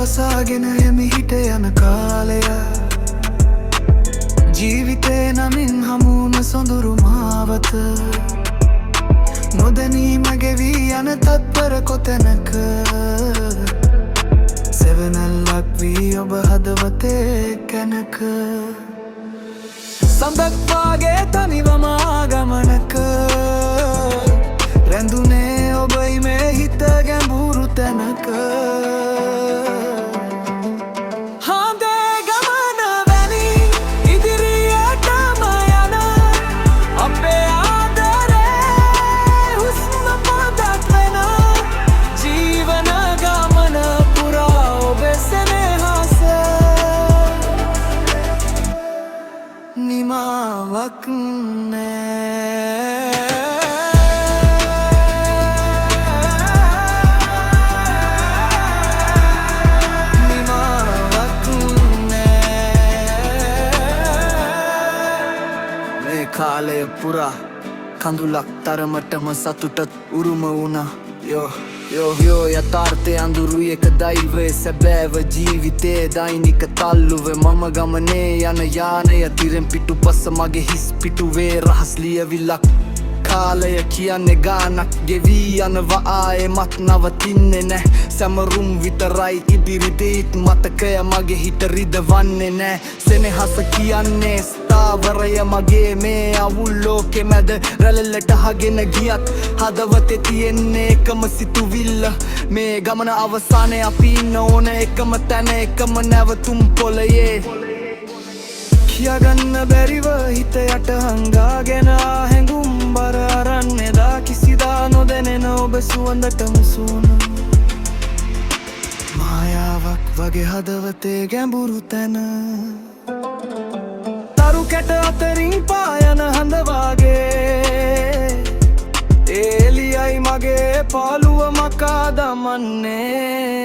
වසාගෙන එමිහිට යන කාලය ජීවිතේ නමින් හමුවන සොඳුරු මාවත නොදැනී මගෙවී යන තත්පර කොතැනක සෙවනැල්ලක් වී ඔබ හදවතේ කැනක සඳක් වාගේ තනිවම ආගමනක රැඳුනේ ඔබයි මේ හිත ගැඹුරු තැනක නිමාවක් නෑ නිමාවක් නෑ මේ කාලය පුරා කඳුලක් තරමටම සතුටත් උරුම වුණා යෝ යථාර්ථය අඳුරුයි එක දෛවය සැබෑව ජීවිතේ දෛනික තල්ලුවේ මම ගමනේ යන යානය තිරෙන් පිටුපස මගේ හිස් පිටුවේ රහස් ලියවිලක් කාලය කියන්නේ ගානක් ගෙවී යනවා ආයෙමත් නවතින්නේ නැ සැමරුම් විතරයි ඉදිරිදේත් මතකය මගේ හිත රිදවන්නේ නැ සෙනෙහස කියන්නේ ස්ථාවරය මගේ මේ අවුල් ලෝකෙ මැද රැළලට හගෙන ගියත් හදවතේ තියෙන්නේ එකම සිතුවිල්ල මේ ගමන අවසානයේ අපි ඉන්න ඕන එකම තැන එකම නැවතුම් පොළයේ කියාගන්න බැරිව හිත යට හංගාගෙන හැඟුම් බර අරන් එදා කිසිදා නොදැනෙන ඔබ සුවඳට මුසුන මායාවක් වගේ හදවතේ ගැඹුරු තැන තරු කැට අතරින් පායන හඳ වගේ එළියයි මගේ පාළුව මකා දමන්නේ